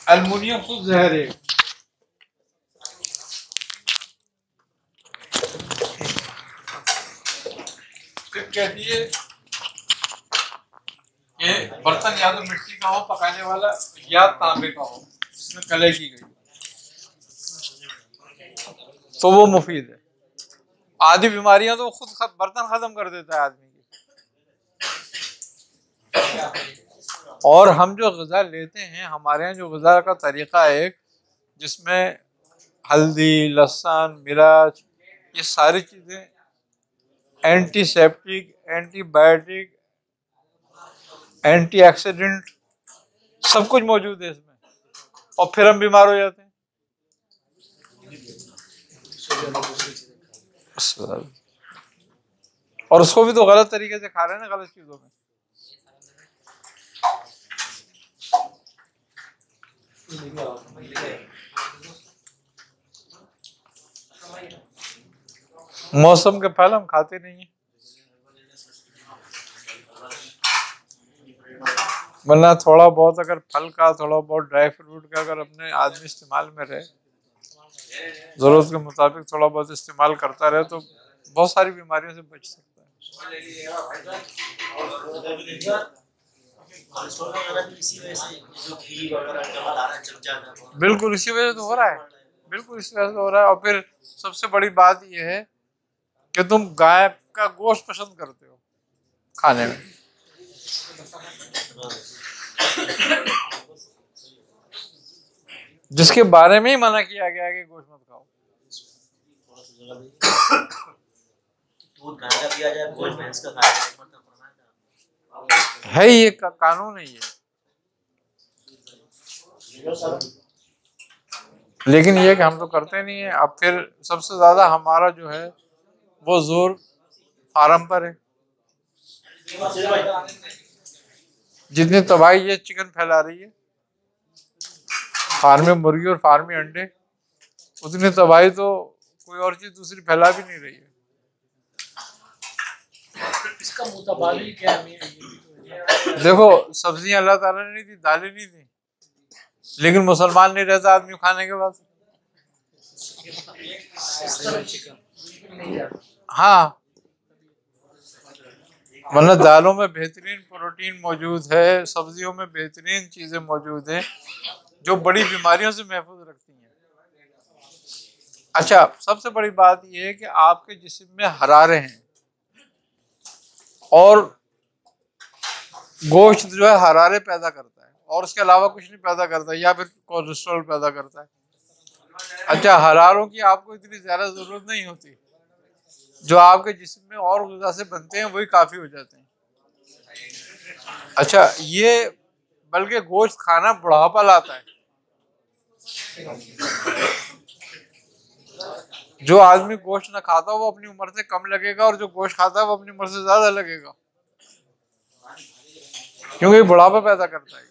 Aluminium खुद जहर है। फिर कहती है कि बर्तन या तो मिट्टी का हो पकाने वाला, या तांबे का हो जिसमें कलय की गई, तो वो मुफीद है। आधी बीमारियां तो खुद बर्तन खत्म कर देता है आदमी की। और हम जो ग़िज़ा लेते हैं, हमारे यहाँ जो ग़िज़ा का तरीका है जिसमें हल्दी, लहसुन, मिर्च, ये सारी चीज़ें एंटीसेप्टिक, एंटीबायोटिक, एंटीऑक्सीडेंट सब कुछ मौजूद है इसमें, और फिर हम बीमार हो जाते हैं। और उसको भी तो गलत तरीके से खा रहे हैं ना, गलत चीजों में। मौसम के फल हम खाते नहीं है, वरना थोड़ा बहुत अगर फल का, थोड़ा बहुत ड्राई फ्रूट का अगर अपने आदमी इस्तेमाल में रहे, जरूरत के मुताबिक थोड़ा बहुत इस्तेमाल करता रहे, तो बहुत सारी बीमारियों से बच सकता है। बिल्कुल इसी वजह से तो हो रहा है, बिल्कुल इसी वजह से हो रहा है। और फिर सबसे बड़ी बात यह है कि तुम गाय का गोश्त पसंद करते हो खाने में, जिसके बारे में ही मना किया गया है कि गोश्त मत खाओ। दूध गाय का पिया जाए, गोश्त भैंस का खाया जाए, है ये कानून है ये। लेकिन ये कि हम तो करते नहीं है। अब फिर सबसे ज्यादा हमारा जो है वो जोर फार्म पर है। जितनी तबाही ये चिकन फैला रही है, फार्मी मुर्गी और फार्मी अंडे, उतनी तबाही तो कोई और चीज दूसरी फैला भी नहीं रही है। इसका मुताबाली क्या है? देखो, सब्जियां अल्लाह ताला ने नहीं दी, दालें नहीं दी, लेकिन मुसलमान नहीं रहता आदमी खाने के बाद। हाँ, मतलब दालों में बेहतरीन प्रोटीन मौजूद है, सब्जियों में बेहतरीन चीजें मौजूद हैं जो बड़ी बीमारियों से महफूज रखती हैं। अच्छा, सबसे बड़ी बात यह है कि आपके जिस्म में हरारे हैं, और गोश्त जो है हरारे पैदा करता है, और उसके अलावा कुछ नहीं पैदा करता, या फिर कोलेस्ट्रॉल पैदा करता है। अच्छा, हरारों की आपको इतनी ज्यादा जरूरत नहीं होती, जो आपके जिस्म में और ग़िज़ा से बनते हैं वही काफी हो जाते हैं। अच्छा, ये बल्कि गोश्त खाना बुढ़ापा लाता है। जो आदमी गोश्त ना खाता वो अपनी उम्र से कम लगेगा, और जो गोश्त खाता है वो अपनी उम्र से ज्यादा लगेगा, क्योंकि बुढ़ापा पैदा करता है,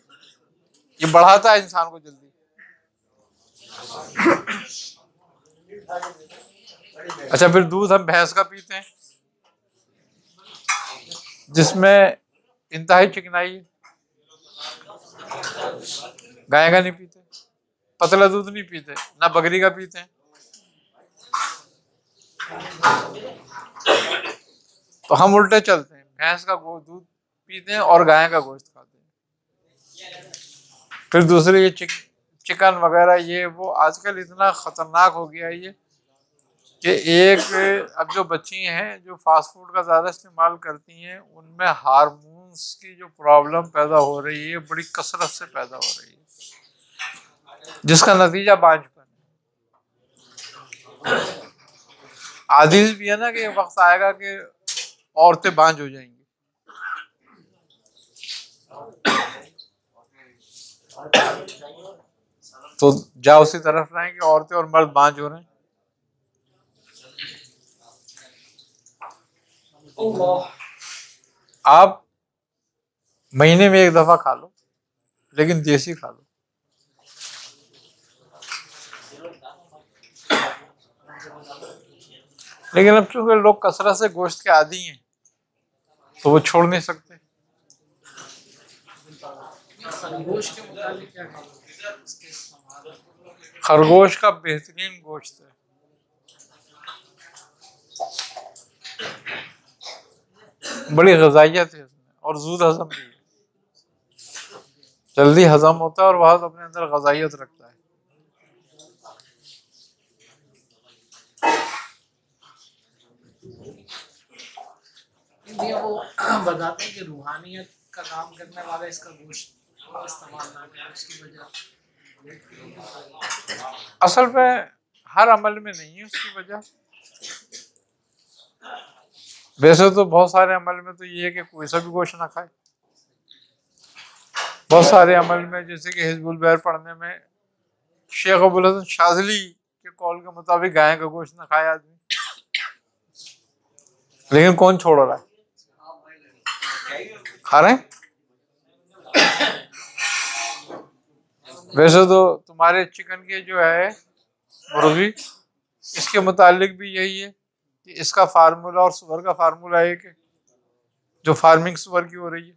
ये बढ़ाता है इंसान को जल्दी। अच्छा, फिर दूध हम भैंस का पीते हैं जिसमें इंतहाई चिकनाई है, गाय का नहीं पीते, पतला दूध नहीं पीते, ना बकरी का पीते हैं। तो हम उल्टे चलते हैं, भैंस का दूध पीते हैं और गाय का गोश्त खाते हैं। फिर दूसरे ये चिकन वगैरह, ये वो आजकल इतना खतरनाक हो गया है ये कि अब जो बच्ची हैं जो फास्ट फूड का ज़्यादा इस्तेमाल करती हैं, उनमें हार्मोन्स की जो प्रॉब्लम पैदा हो रही है बड़ी कसरत से पैदा हो रही है, जिसका नतीजा बांझपन है। हदीस भी है ना कि वक्त आएगा कि औरतें बांझ हो जाएंगी। तो जा उसी तरफ रहे कि औरतें और मर्द बांझ हो रहे हैं। आप महीने में एक दफा खा लो, लेकिन देसी खा लो। लेकिन अब चूंकि लोग कसरत से गोश्त के आदी हैं तो वो छोड़ नहीं सकते। खरगोश का बेहतरीन गोश्त है। बड़ी ग़िज़ाइयत है इसमें और जूद हज़म भी है, जल्दी हज़म होता है और बहुत अपने अंदर ग़िज़ाइयत रखता है। ये वो बताते हैं कि रूहानियत का काम करने वाला इसका गोश्त इस्तेमाल ना करें, उसकी वजह असल में हर अमल में नहीं है उसकी वजह। वैसे तो बहुत सारे अमल में तो ये है कि कोई सा भी गोश्त ना खाए। बहुत सारे अमल में जैसे कि हिज़्बुल बैर पढ़ने में शेख अबुल हसन शाज़ली के कौल के मुताबिक गाय का गोश्त ना खाए आदमी, लेकिन कौन छोड़ रहा है? खा रहे हैं। वैसे तो तुम्हारे चिकन के जो है मुर्गी, इसके मुतालिक भी यही है कि इसका फार्मूला और सुअर का फार्मूला एक है, जो फार्मिंग सुअर की हो रही है।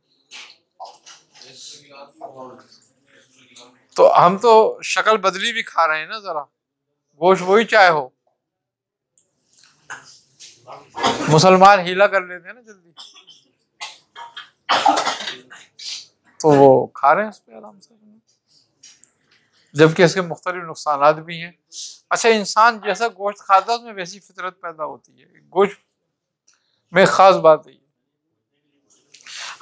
तो हम तो शक्ल बदली भी खा रहे हैं ना, जरा गोश्त वही चाहे हो। मुसलमान हीला कर लेते हैं ना जल्दी, तो वो खा रहे हैं उस पर आराम से, जबकि इसके मुख्तलिफ नुकसानात भी हैं। अच्छा, इंसान जैसा गोश्त खाता है उसमें वैसी फितरत पैदा होती है। गोश्त में खास बात है,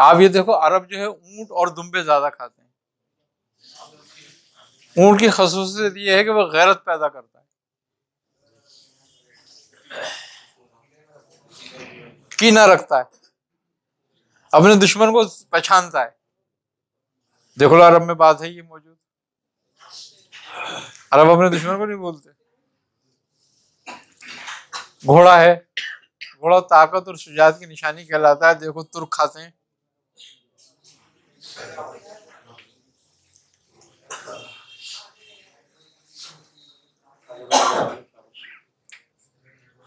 आप ये देखो अरब जो है ऊंट और दुम्बे ज्यादा खाते हैं। ऊंट की खसूसियत ये है कि वह गैरत पैदा करता है, कीना रखता है, अपने दुश्मन को पहचानता है। देखो अरब में बात है ये मौजूद, अरब अपने दुश्मन को नहीं बोलते। घोड़ा है, घोड़ा ताकत और शुजात की निशानी कहलाता है। देखो तुर्क खाते हैं।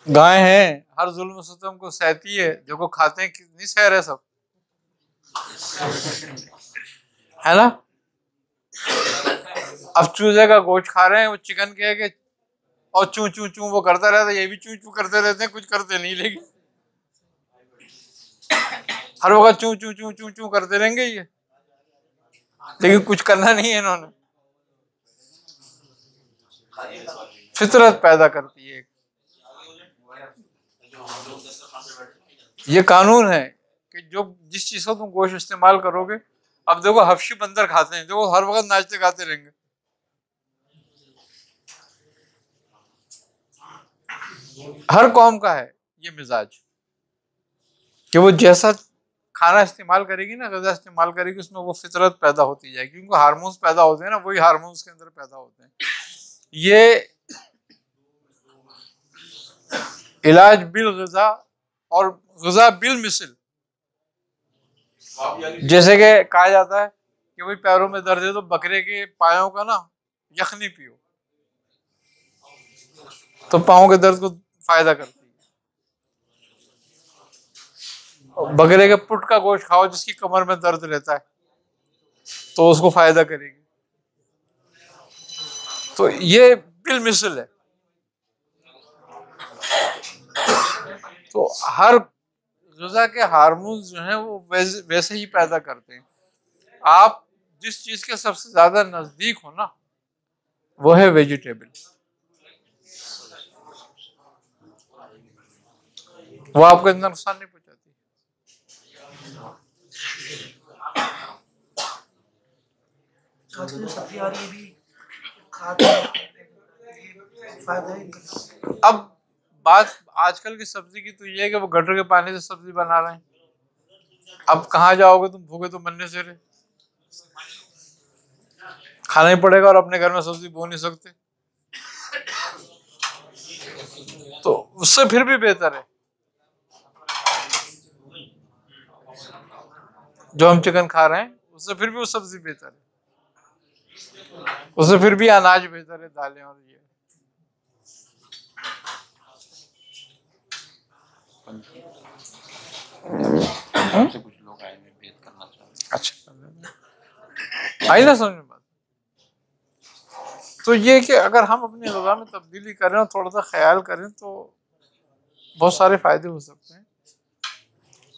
गाय है, हर जुल्म सितम को सहती है। देखो खाते हैं, कितनी सह रहे सब, है ना। अब चूजे का गोश्त खा रहे हैं, वो चिकन के के और चू चू चू वो करता रहता है, ये भी चू चू करते रहते हैं, कुछ करते नहीं, लेकिन हर वक्त चू चू चू चू चू करते रहेंगे ये, लेकिन कुछ करना नहीं है इन्होंने। फितरत पैदा करती है। ये कानून है कि जो जिस चीज का तुम गोश्त इस्तेमाल करोगे। अब देखो हफ्शी बंदर खाते हैं, देखो हर वक्त नाचते गाते रहेंगे। हर कौम का है ये मिजाज कि वो जैसा खाना इस्तेमाल करेगी ना, ग़िज़ा इस्तेमाल करेगी, उसमें वो फितरत पैदा होती जाएगी। क्योंकि हार्मोन्स पैदा होते हैं ना, वही हार्मोन्स के अंदर पैदा होते हैं। ये इलाज बिल ग़िज़ा और ग़िज़ा बिल मिसल, जैसे कि कहा जाता है कि भाई पैरों में दर्द है तो बकरे के पायों का ना यखनी पियो, तो पाँव के दर्द को फायदा करती है। बकरे के पुट का गोश्त खाओ जिसकी कमर में दर्द रहता है, तो उसको फायदा करेगी। तो ये बिल मिसल है। तो हर ग़िज़ा के हार्मोन्स जो हैं वो वैसे ही पैदा करते हैं। आप जिस चीज के सबसे ज्यादा नजदीक हो ना, वो है वेजिटेबल। वो आपको इतना नुकसान नहीं पहुंचाती। आजकल जो सब्जी आ रही है भी खाते हैं, फायदा है। अब बात आजकल की सब्जी की तो ये है कि वो गटर के पानी से सब्जी बना रहे हैं। अब कहाँ जाओगे तुम, भूखे तो मरने से रहे, खाना ही पड़ेगा और अपने घर में सब्जी बो नहीं सकते। तो उससे फिर भी बेहतर है जो हम चिकन खा रहे हैं, उससे फिर भी वो सब्जी बेहतर है, उससे फिर भी अनाज बेहतर है, दालें और ये। कुछ लोग आए हैं भेद करना चाहते हैं। अच्छा, आई ना समझ में बात। तो ये कि अगर हम अपनी ग़िज़ा में तब्दीली करें और थोड़ा सा ख्याल करें तो बहुत सारे फ़ायदे हो सकते हैं।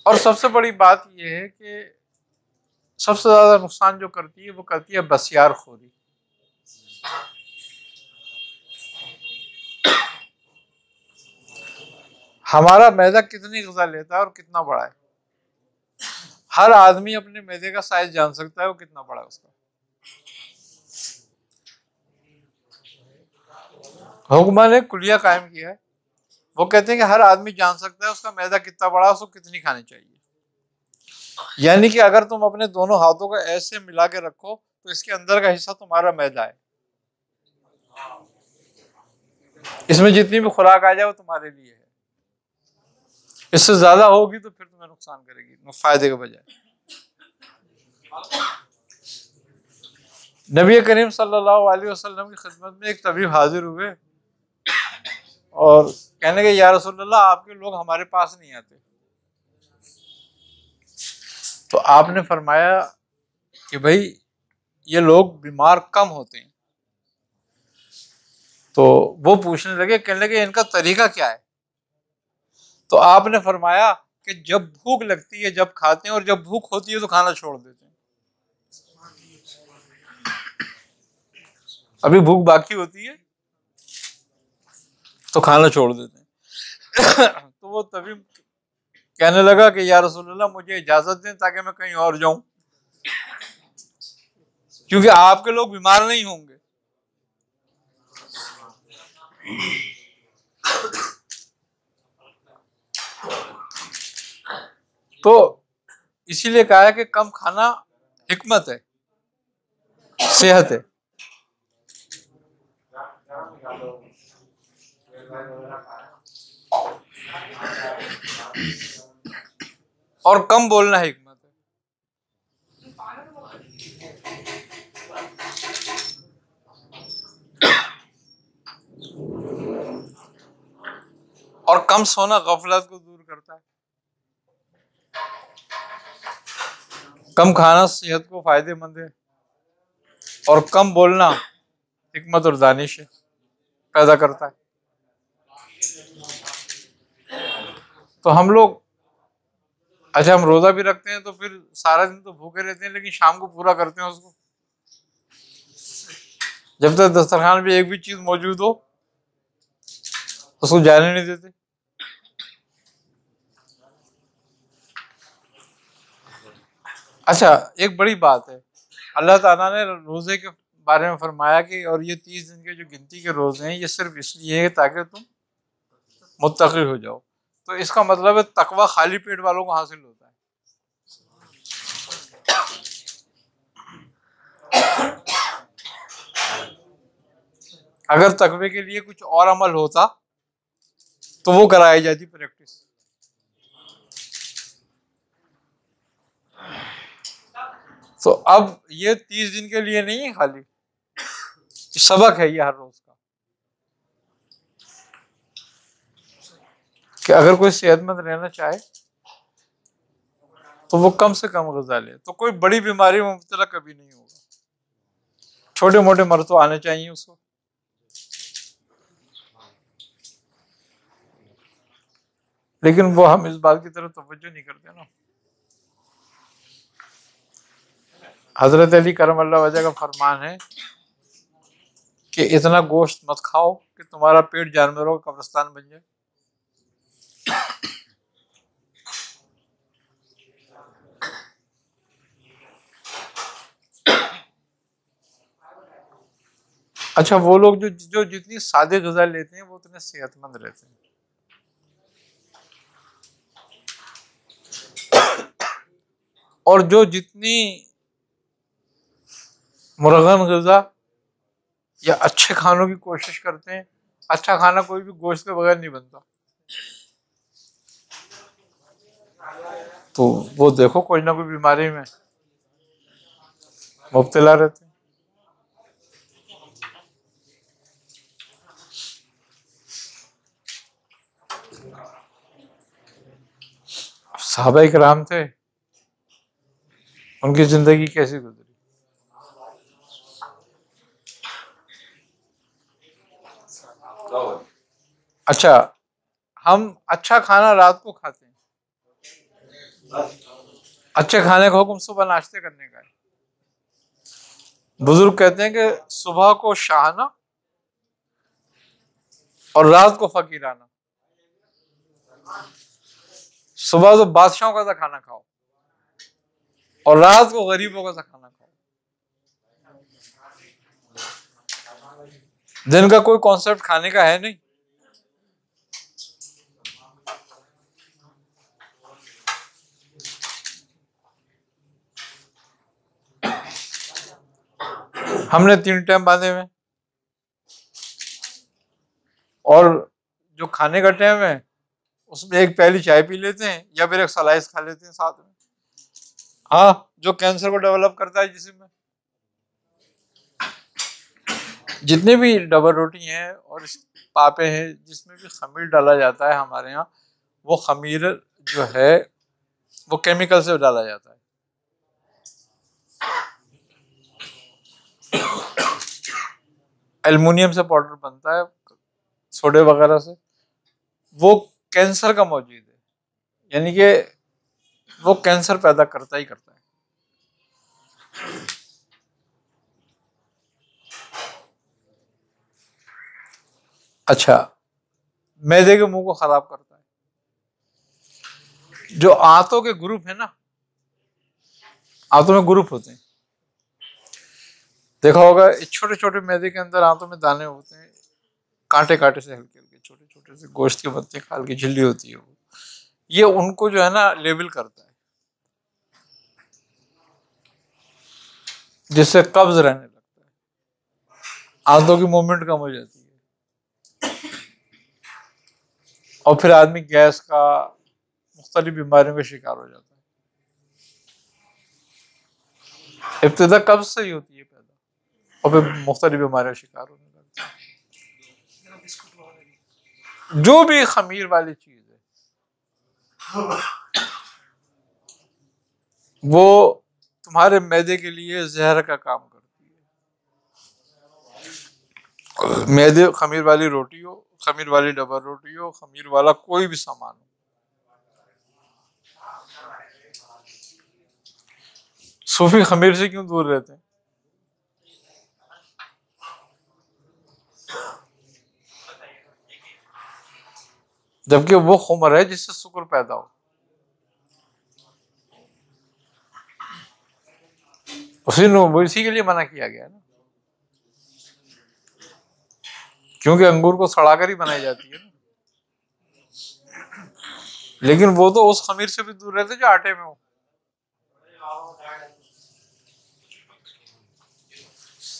और सबसे बड़ी बात यह है कि सबसे ज़्यादा नुकसान जो करती है वो करती है बसियार खोरी। हमारा मैदा कितनी ग़िज़ा लेता है और कितना बड़ा है, हर आदमी अपने मैदे का साइज जान सकता है वो कितना बड़ा है उसका। हुक्मा ने कुलिया कायम किया है, वो कहते हैं कि हर आदमी जान सकता है उसका मैदा कितना बड़ा है, उसको कितनी खानी चाहिए। यानी कि अगर तुम अपने दोनों हाथों को ऐसे मिला के रखो तो इसके अंदर का हिस्सा तुम्हारा मैदा है, इसमें जितनी भी खुराक आ जाए वो तुम्हारे लिए है। इससे ज्यादा होगी तो फिर तुम्हें नुकसान करेगी फायदे के बजाय। नबी करीम सल्लल्लाहु अलैहि वसल्लम की खिदमत में एक तबीब हाजिर हुए और कहने के या रसूलल्लाह आपके लोग हमारे पास नहीं आते। तो आपने फरमाया कि भाई ये लोग बीमार कम होते हैं। तो वो पूछने लगे, कहने लगे इनका तरीका क्या है? तो आपने फरमाया कि जब भूख लगती है जब खाते हैं, और जब भूख होती है तो खाना छोड़ देते हैं। अभी भूख बाकी होती है तो खाना छोड़ देते हैं। तो वो तभी कहने लगा कि या रसूलल्लाह मुझे इजाजत दें ताकि मैं कहीं और जाऊं, क्योंकि आपके लोग बीमार नहीं होंगे। तो इसीलिए कहा है कि कम खाना हिकमत है, सेहत है। और कम बोलना हिकमत है। और कम सोना गफलत को दूर करता है। कम खाना सेहत को फायदेमंद है, और कम बोलना हिकमत और दानिश पैदा करता है। तो हम लोग अच्छा हम रोजा भी रखते हैं तो फिर सारा दिन तो भूखे रहते हैं, लेकिन शाम को पूरा करते हैं उसको। जब तक दस्तरखान पे एक भी चीज मौजूद हो उसको जाने नहीं देते। अच्छा एक बड़ी बात है, अल्लाह ताला ने रोजे के बारे में फरमाया कि और ये 30 दिन के जो गिनती के रोजे हैं ये सिर्फ इसलिए है ताकि तुम मुत्तकी हो जाओ। तो इसका मतलब है तकवा खाली पेट वालों को हासिल होता है। अगर तकवे के लिए कुछ और अमल होता तो वो कराई जाती प्रैक्टिस। तो अब ये 30 दिन के लिए नहीं है, खाली सबक है ये हर रोज का कि अगर कोई सेहतमंद रहना चाहे तो वो कम से कम ग़िज़ा ले, तो कोई बड़ी बीमारी में मुब्तला कभी नहीं होगा। छोटे मोटे मर्ज तो आने चाहिए उसको। लेकिन वो हम इस बात की तरफ तवज्जो नहीं करते ना। हजरत अली करम अल्लाह वजह का फरमान है कि इतना गोश्त मत खाओ कि तुम्हारा पेट जानवरों का कब्रिस्तान बन जाए। अच्छा वो लोग जो जितनी सादे ग़िज़ा लेते हैं वो उतने सेहतमंद रहते हैं। और जो जितनी मुरगन ग़िज़ा या अच्छे खानों की कोशिश करते हैं, अच्छा खाना कोई भी गोश्त के बगैर नहीं बनता, तो वो देखो कोई ना कोई बीमारी में मुब्तला रहते हैं। सहाबा इकराम थे, उनकी जिंदगी कैसी गुजरी। अच्छा, हम अच्छा खाना रात को खाते हैं, अच्छे खाने का हुक्म सुबह नाश्ते करने का है। बुजुर्ग कहते हैं कि सुबह को शाहाना और रात को फकीराना। सुबह तो बादशाहों का सा खाना खाओ और रात को गरीबों का सा खाना खाओ। दिन का कोई कॉन्सेप्ट खाने का है नहीं। हमने 3 टाइम बांधे हुए और जो खाने का टाइम है उसमें एक प्याली चाय पी लेते हैं या फिर एक स्लाइस खा लेते हैं साथ में। हाँ, जो कैंसर को डेवलप करता है जिसमें जितने भी डबल रोटी हैं और पापे हैं जिसमें भी खमीर डाला जाता है हमारे यहाँ, वो खमीर जो है वो केमिकल से डाला जाता है। एल्युमिनियम से पाउडर बनता है, सोडे वगैरह से। वो कैंसर का मौजूद है, यानी कि वो कैंसर पैदा करता ही करता है। अच्छा, मैदे के मुंह को खराब करता है। जो आंतों के ग्रुप है ना, आंतों में ग्रुप होते हैं, देखा होगा छोटे छोटे मैदे के अंदर आंतों में दाने होते हैं, कांटे कांटे से हल्के हल्के छोटे छोटे से गोश्त के पत्ते खाल की झिल्ली होती है वो। ये उनको जो है ना लेबल करता है, जिससे कब्ज रहने लगता है, आंतों की मूवमेंट कम हो जाती है और फिर आदमी गैस का मुख्तलिफ बीमारियों का शिकार हो जाता है। इब्तिदा कब्ज से ही होती है पैदा और फिर मुख्तलिफ बीमारियों का शिकार होने लगता है। जो भी खमीर वाली चीज है वो तुम्हारे मैदे के लिए जहर का काम करती है। मैदे, खमीर वाली रोटी हो, खमीर वाली डबल रोटी हो, खमीर वाला कोई भी सामान हो, सूफी खमीर से क्यों दूर रहते हैं? जबकि वो खुमर है जिससे शुक्र पैदा हो। इसी के लिए मना किया गया है ना, क्योंकि अंगूर को सड़ाकर ही बनाई जाती है ना। लेकिन वो तो उस खमीर से भी दूर रहते जो आटे में हो।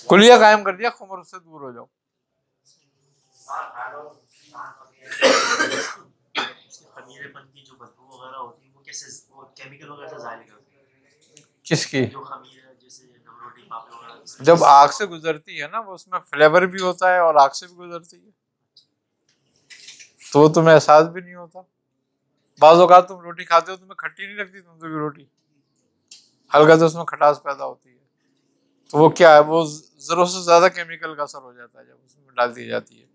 कुलिया कायम कर दिया, खुमर से दूर हो जाओ। खमीरेपन की जो बदबू वगैरह होती है वो कैसे, वो केमिकल वगैरह से जाहिर करती है? किसकी? जो खमीर है, जैसे रोटी पापड़ वगैरह जब आग से गुजरती है ना, वो उसमें फ्लेवर भी होता है और आग से भी गुजरती है, तो तुम्हें एहसास भी नहीं होता। बाज़ औक़ात तुम रोटी खाते हो, तुम्हें खट्टी नहीं लगती, तुम तो भी रोटी हल्का से उसमें खटास पैदा होती है। तो वो क्या है, वो जरूरत से ज्यादा केमिकल का असर हो जाता है जब उसमें डाल दी जाती है,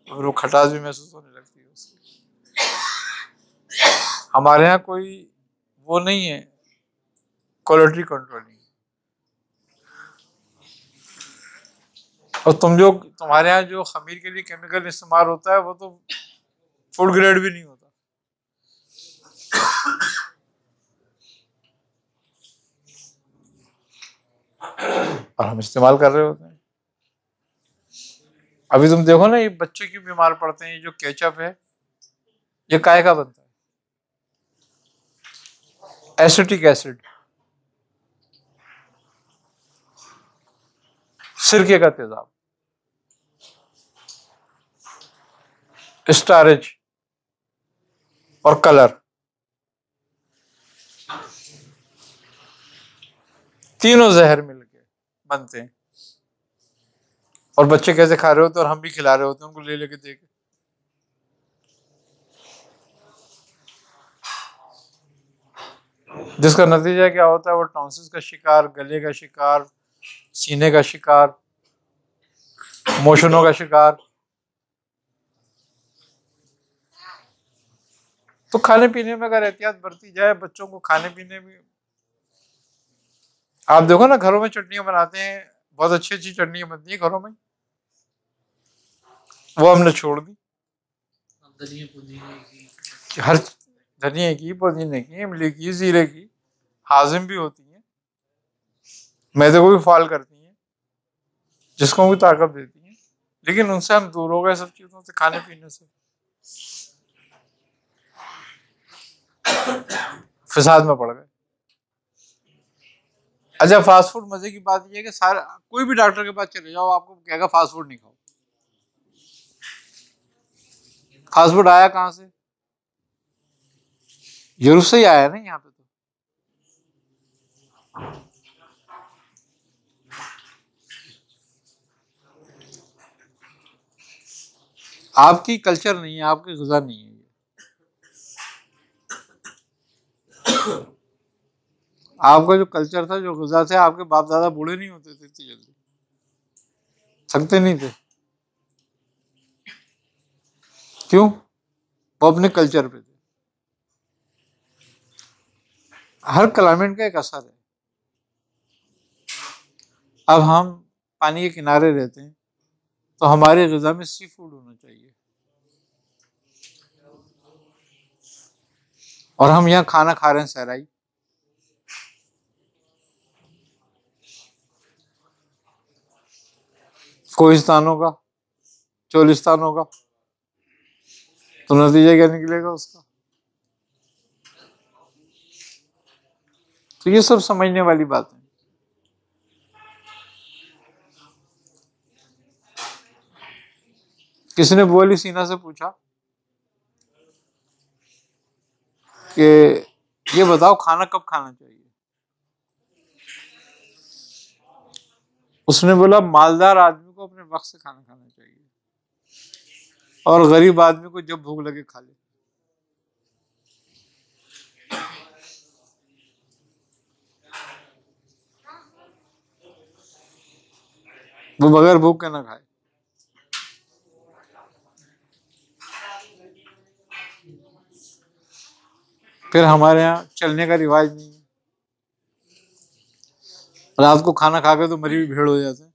तो फिर वो खटास भी महसूस होने लगती है उसकी। हमारे यहाँ कोई वो नहीं है, क्वालिटी कंट्रोल नहीं। और तुम्हारे यहाँ जो खमीर के लिए केमिकल इस्तेमाल होता है वो तो फूड ग्रेड भी नहीं होता। और हम इस्तेमाल कर रहे होते हैं। अभी तुम देखो ना, ये बच्चे क्यों बीमार पड़ते हैं। ये जो केचप है ये काय का बनता है? एसिटिक एसिड, सिरके का तेजाब, स्टारेज और कलर, तीनों जहर मिलके बनते हैं। और बच्चे कैसे खा रहे होते हैं और हम भी खिला रहे होते हैं उनको ले लेके दे के। जिसका नतीजा क्या होता है, वो टॉन्सिस का शिकार, गले का शिकार, सीने का शिकार, मोशनों का शिकार। तो खाने पीने में अगर एहतियात बरती जाए, बच्चों को खाने पीने में, आप देखो ना घरों में चटनियां बनाते हैं, बहुत अच्छी अच्छी चटनियां बनती है घरों में, वो हमने छोड़ दी। धनिया पुदीने की, हर धनिया की, पुदीने की, इमली की, जीरे की, हाजिम भी होती है, मैदे को भी फाल करती हैं, जिसको भी ताकत देती हैं, लेकिन उनसे हम दूर हो गए सब चीजों से, खाने पीने से फिसाद में पड़ गए। अच्छा, फास्ट फूड, मजे की बात यह है कि सारे, कोई भी डॉक्टर के पास चले जाओ, आपको कहेगा फास्ट फूड नहीं खाओ। फास्ट फूड आया कहां से? यूरोप से ही आया ना यहाँ पे। तो आपकी कल्चर नहीं है, आपकी गुज़ा नहीं है। आपका जो कल्चर था, जो गुज़ा थे, आपके बाप दादा बूढ़े नहीं होते थे इतनी जल्दी, थकते नहीं थे। क्यों? वो अपने कल्चर पे थे। हर क्लाइमेट का एक असर है। अब हम पानी के किनारे रहते हैं, तो हमारे ग़िज़ा में सी फूड होना चाहिए, और हम यहाँ खाना खा रहे हैं सहराई। कोहिस्तानों का, चोलिस्तानों का, तो नतीजा क्या निकलेगा उसका? तो ये सब समझने वाली बात है। किसी ने बोली सीना से पूछा कि ये बताओ खाना कब खाना चाहिए? उसने बोला मालदार आदमी को अपने वक्त से खाना खाना चाहिए, और गरीब आदमी को जब भूख लगे खा ले। वो बगैर भूख के ना खाए। फिर हमारे यहाँ चलने का रिवाज नहीं है, रात को खाना खा के तो मरी हुई भीड़ हो जाते हैं,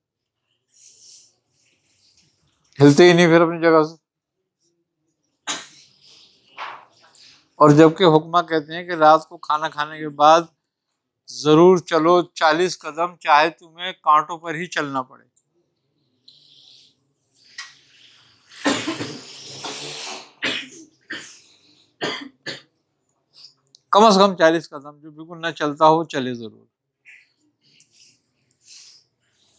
हिलते ही नहीं फिर अपनी जगह से। और जबकि हुक्मा कहते हैं कि रात को खाना खाने के बाद जरूर चलो 40 कदम, चाहे तुम्हें कांटों पर ही चलना पड़े। कम से कम 40 कदम, जो बिल्कुल ना चलता हो चले जरूर।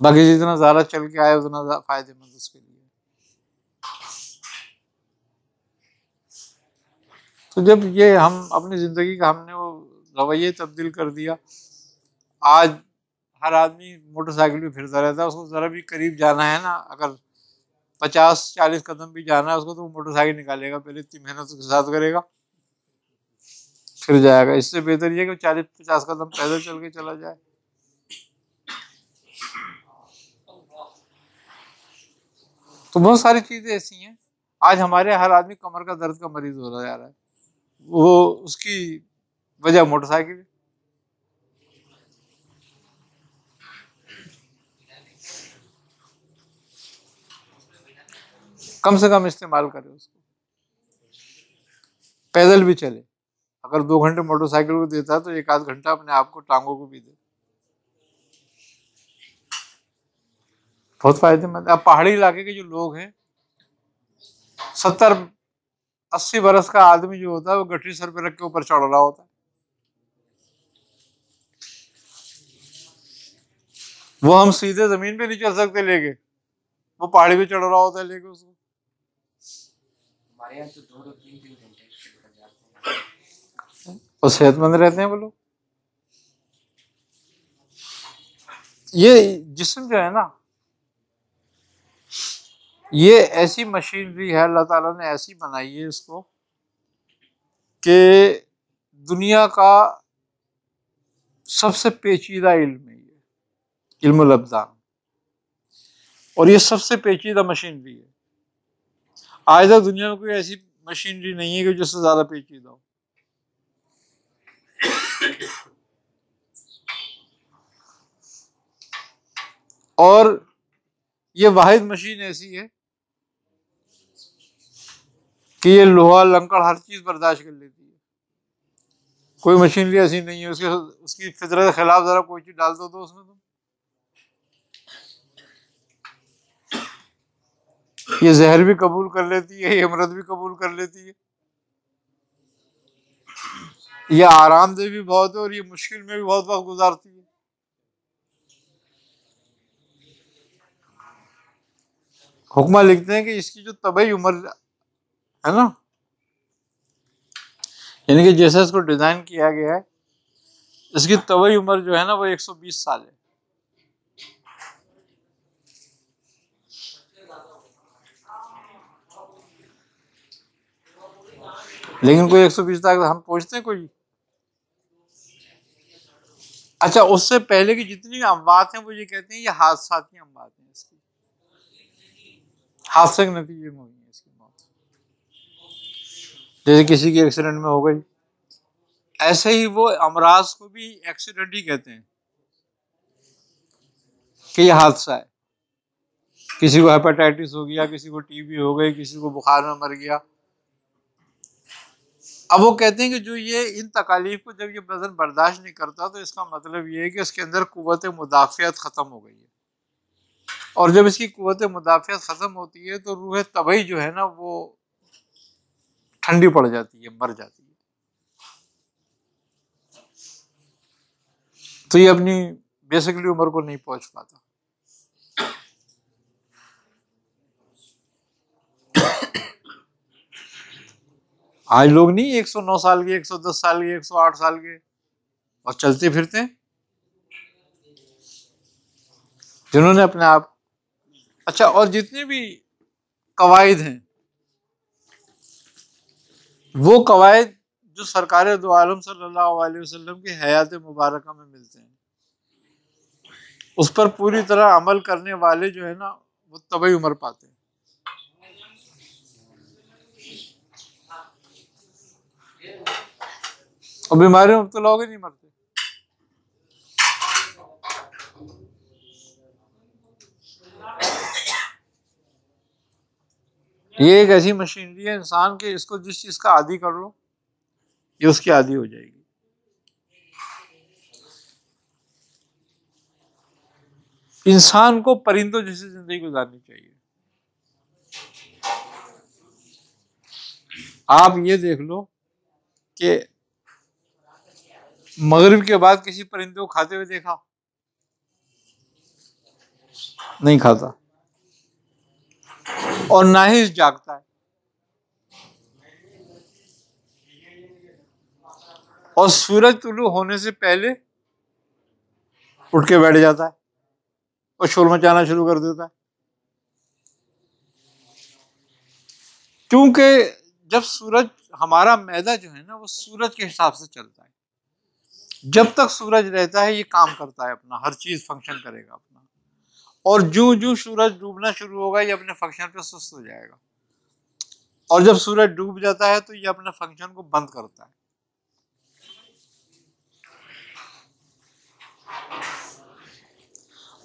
बाकी जितना ज्यादा चल के आए उतना फायदेमंद उसके लिए। तो जब ये हम अपनी जिंदगी का हमने वो रवैये तब्दील कर दिया, आज हर आदमी मोटरसाइकिल पे फिरता रहता है। उसको जरा भी करीब जाना है ना, अगर 50-40 कदम भी जाना है उसको, तो वो मोटरसाइकिल निकालेगा, पहले इतनी मेहनत उसके साथ करेगा, फिर जाएगा। इससे बेहतर ये कि 40-50 कदम पैदल चल के चला जाए। तो बहुत सारी चीजें ऐसी हैं। आज हमारे हर आदमी कमर का दर्द का मरीज हो रहा जा रहा है, वो उसकी वजह मोटरसाइकिल। कम से कम इस्तेमाल करें उसको, पैदल भी चले। अगर 2 घंटे मोटरसाइकिल को देता है तो 1 आध घंटा अपने आप को, टांगों को भी दे, बहुत फायदेमंद। अब पहाड़ी इलाके के जो लोग हैं, 70-80 बरस का आदमी जो होता है, वो गठरी सर पे रख के ऊपर चढ़ रहा होता है। वो हम सीधे जमीन पे नहीं चल सकते लेके, वो पहाड़ी पे चढ़ रहा होता है लेके उसको। हमारे यहाँ तो 2-3 घंटे जाते हैं और सेहतमंद रहते हैं वो लोग। ये जिस्म जो है ना, ये ऐसी मशीनरी है, अल्लाह ताला ने ऐसी बनाई है इसको कि दुनिया का सबसे पेचीदा इल्म है ये, इल्मुल अब्दान, और ये सबसे पेचीदा मशीनरी है। आज तक दुनिया में कोई ऐसी मशीनरी नहीं है कि जिससे ज्यादा पेचीदा हो। और ये वाहिद मशीन ऐसी है कि ये लोहा लंकड़ हर चीज बर्दाश्त कर लेती है। कोई मशीनरी ऐसी नहीं है उसकी फितरत के खिलाफ जरा कोई चीज डाल दो तो उसमें तुम, ये जहर भी कबूल कर लेती है, ये अमृत भी कबूल कर लेती है। ये आरामदेह भी बहुत है और ये मुश्किल में भी बहुत वक्त गुजारती है। हुक्मा लिखते हैं कि इसकी जो तबई उम्र है ना, यानी कि जैसे इसको डिजाइन किया गया है, इसकी तबई उम्र जो है ना वो 120 साल है। लेकिन कोई 120 तक हम पहुंचते हैं कोई? अच्छा, उससे पहले की जितनी अमवात हैं वो ये कहते हैं ये हादसात की अमवात हैं, इसकी हादसे के नतीजे में हुई है इसकी मौत। जैसे किसी की एक्सीडेंट में हो गई, ऐसे ही वो अमराज को भी एक्सीडेंट ही कहते हैं कि ये हादसा है। किसी को हेपेटाइटिस हो गया, किसी को टीबी हो गई, किसी को बुखार में मर गया। अब वो कहते हैं कि जो ये इन तकालीफ को जब ये बदन बर्दाश्त नहीं करता तो इसका मतलब ये है कि इसके अंदर कुव्वत मुदाफ़ियत ख़त्म हो गई है, और जब इसकी कुव्वत मुदाफ़ियत ख़त्म होती है तो रूह तबई जो है ना वो ठंडी पड़ जाती है, मर जाती है। तो ये अपनी बेसिकली उम्र को नहीं पहुंच पाता। आज लोग नहीं 109 साल के, 110 साल के, 108 साल के और चलते फिरते हैं, जिन्होंने अपने आप। अच्छा, और जितने भी कवायद हैं वो कवायद जो सरकार दो आलम सल्लल्लाहु अलैहि वसल्लम की हयात मुबारका में मिलते हैं, उस पर पूरी तरह अमल करने वाले जो है ना वो तबई उम्र पाते हैं। और बीमारियों में मुब्तला होगे नहीं मरते। ये एक ऐसी मशीनरी है इंसान के, इसको जिस चीज का आदी कर लो ये उसकी आदी हो जाएगी। इंसान को परिंदों जैसी जिंदगी गुजारनी चाहिए। आप ये देख लो कि मगरिब के बाद किसी परिंदे को खाते हुए देखा? नहीं खाता, और ना ही जागता है। और सूरज तुलू होने से पहले उठ के बैठ जाता है और शोर मचाना शुरू कर देता है। क्योंकि जब सूरज, हमारा मैदा जो है ना वो सूरज के हिसाब से चलता है। जब तक सूरज रहता है ये काम करता है अपना, हर चीज फंक्शन करेगा अपना, और जो जो सूरज डूबना शुरू होगा ये अपने फंक्शन पे सुस्त हो जाएगा, और जब सूरज डूब जाता है तो ये अपने फंक्शन को बंद करता है।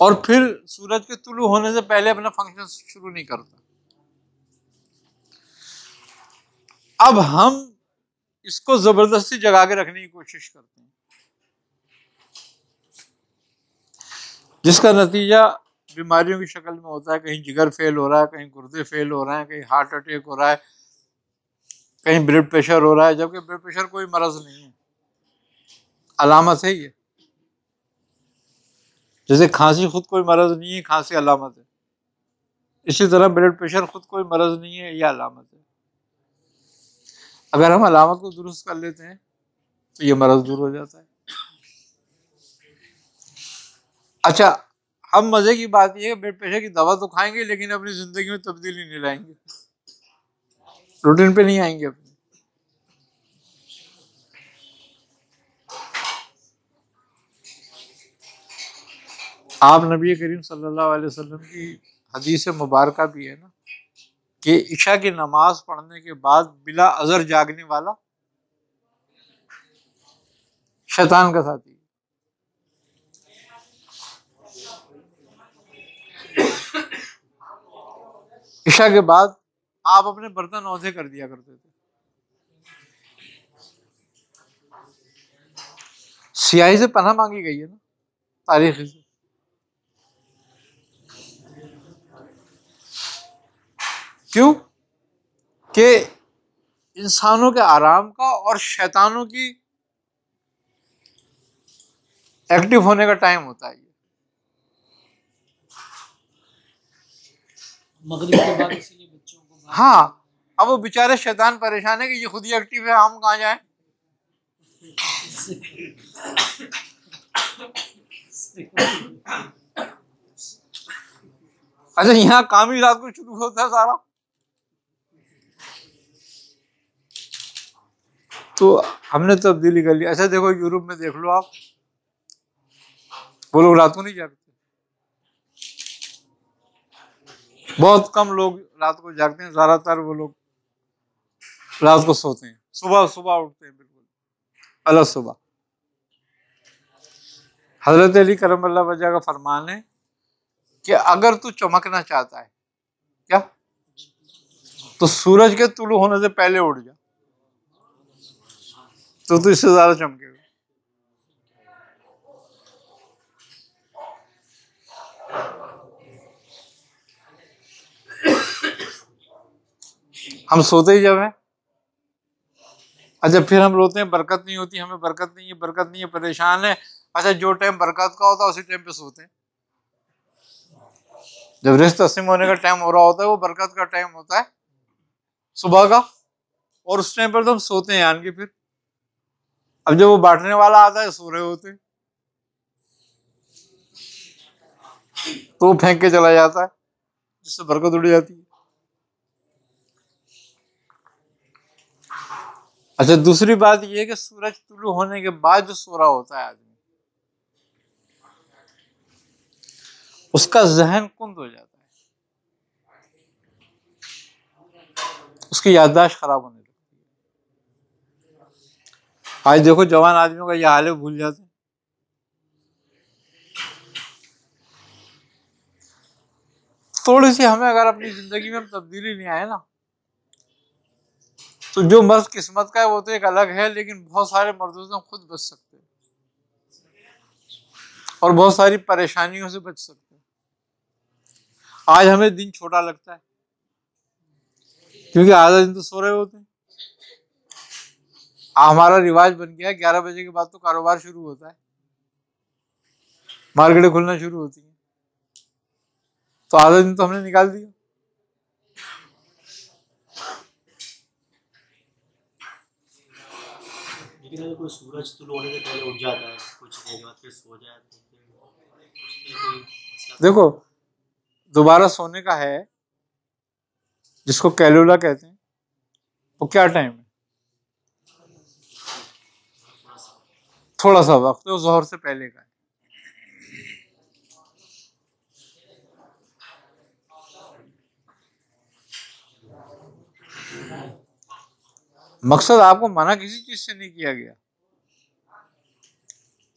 और फिर सूरज के तुलू होने से पहले अपना फंक्शन शुरू नहीं करता। अब हम इसको जबरदस्ती जगा के रखने की कोशिश करते हैं, जिसका नतीजा बीमारियों की शक्ल में होता है। कहीं जिगर फेल हो रहा है, कहीं गुर्दे फेल हो रहे हैं, कहीं हार्ट अटैक हो रहा है, कहीं ब्लड प्रेशर हो रहा है, जबकि ब्लड प्रेशर कोई मरज नहीं है, अलामत है ये। जैसे खांसी खुद कोई मरज नहीं है, खांसी अलामत है, इसी तरह ब्लड प्रेशर खुद कोई मरज नहीं है, यह अलामत है। अगर हम अलामत को दुरुस्त कर लेते हैं तो ये मरज दूर हो जाता है। अच्छा, हम मजे की बात यह है ब्लड प्रेशर की दवा तो खाएंगे लेकिन अपनी जिंदगी में तब्दीली नहीं लाएंगे, रूटीन पे नहीं आएंगे अपने। आप नबी करीम सल्लल्लाहु अलैहि वसल्लम की हदीस मुबारका भी है ना कि इशा की नमाज पढ़ने के बाद बिला अजर जागने वाला शैतान का साथी। ईशा के बाद आप अपने बर्तन औंधे कर दिया करते थे। सियाही से पनाह मांगी गई है ना तारीख से। क्यों? कि इंसानों के आराम का और शैतानों की एक्टिव होने का टाइम होता है। मगरिब के बाद इसीलिए बच्चों को बाहर- हाँ, अब वो बेचारे शैतान परेशान है कि ये खुद ही एक्टिव है, हम कहाँ जाएं। अच्छा, यहाँ काम ही रात को शुरू होता है सारा। तो हमने तब्दीली कर ली। अच्छा देखो, यूरोप में देख लो आप, वो लोग रात को नहीं जागते। बहुत कम लोग रात को जागते हैं, ज्यादातर वो लोग रात को सोते हैं, सुबह सुबह उठते हैं, बिल्कुल अलग सुबह। हजरत अली करमल्लाह वजह का फरमान है कि अगर तू चमकना चाहता है क्या, तो सूरज के तुलू होने से पहले उठ जा, तो इससे ज्यादा चमकेगा। हम सोते ही जब है। अच्छा, फिर हम रोते हैं बरकत नहीं होती, हमें बरकत नहीं है, बरकत नहीं है, परेशान है। अच्छा, जो टाइम बरकत का होता है उसी टाइम पे सोते हैं। जब रिज़्क़ तक़सीम होने का टाइम हो रहा होता है, वो बरकत का टाइम होता है सुबह का, और उस टाइम पर तो हम सोते हैं आन के। फिर अब जब वो बांटने वाला आता है, सो रहे होते हैं, तो वो फेंक के चला जाता है, जिससे बरकत उड़ जाती है। अच्छा, दूसरी बात यह है कि सूरज तुलू होने के बाद जो सो रहा होता है आदमी, उसका जहन कुंद हो जाता है, उसकी याददाश्त खराब होने लगती है। आज देखो जवान आदमियों का यह हाल है, भूल जाते हैं। थोड़ी सी हमें अगर अपनी जिंदगी में तब्दीली नहीं आए ना, तो जो मर्द किस्मत का है वो तो एक अलग है, लेकिन बहुत सारे मर्दों से हम खुद बच सकते हैं और बहुत सारी परेशानियों से बच सकते हैं। आज हमें दिन छोटा लगता है क्योंकि आधा दिन तो सो रहे होते हैं। हमारा रिवाज बन गया है 11 बजे के बाद तो कारोबार शुरू होता है, मार्केटें खुलना शुरू होती हैं, तो आधा दिन तो हमने निकाल दिया। लेकिन अगर कोई सूरज तुलू होने से पहले उठ जाता है, कुछ देर के बाद फिर सो जाए, तो फिर उसमें कोई मसला? देखो, दोबारा सोने का है जिसको कैलुला कहते हैं, वो क्या टाइम है? थोड़ा सा वक्त है, वो जोहर से पहले का है। मकसद आपको मना किसी चीज से नहीं किया गया,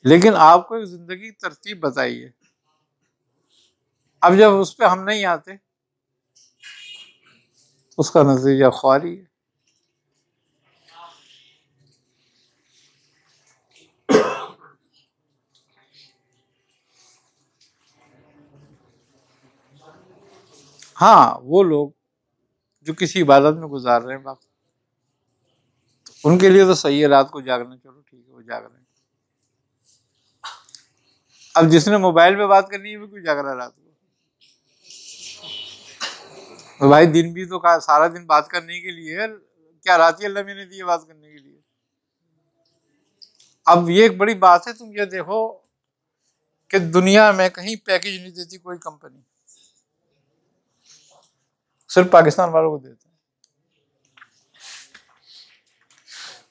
लेकिन आपको एक जिंदगी की तरतीब बताई है। अब जब उस पर हम नहीं आते, उसका नतीजा ख्वारी है। हाँ, वो लोग जो किसी इबादत में गुजार रहे हैं वक्त, उनके लिए तो सही है रात को जागना, चलो ठीक है, वो जाग रहे हैं। अब जिसने मोबाइल पे बात करनी है वो क्यों जाग रहा है रात को? तो भाई दिन भी तो सारा दिन बात करने के लिए है, क्या रात ही अल्लाह मैंने दी है बात करने के लिए? अब ये एक बड़ी बात है, तुम ये देखो कि दुनिया में कहीं पैकेज नहीं देती कोई कंपनी, सिर्फ पाकिस्तान वालों को देते हैं।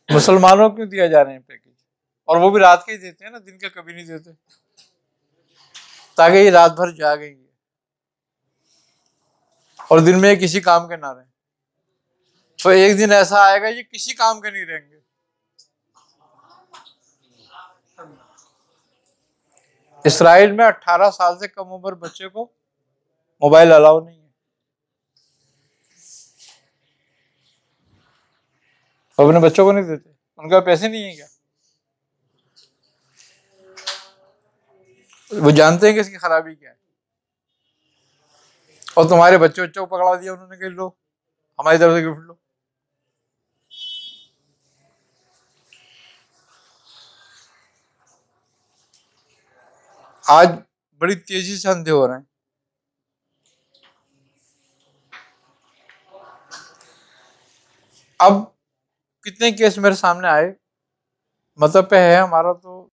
मुसलमानों को क्यों दिया जा रहे हैं पैकेज? और वो भी रात के ही देते हैं ना, दिन के कभी नहीं देते, ताकि ये रात भर जागेंगे और दिन में किसी काम के ना रहें। तो एक दिन ऐसा आएगा ये किसी काम के नहीं रहेंगे, इसराइल में 18 साल से कम उम्र बच्चे को मोबाइल अलाउ नहीं है। अपने बच्चों को नहीं देते, उनका पैसे नहीं है क्या? वो जानते हैं कि इसकी खराबी क्या है। और तुम्हारे बच्चों को पकड़ा दिया उन्होंने कि लो हमारी तरफ से गिफ्ट लो। आज बड़ी तेजी से अंधे हो रहे हैं। अब कितने केस मेरे सामने आए, मतलब पे है हमारा तो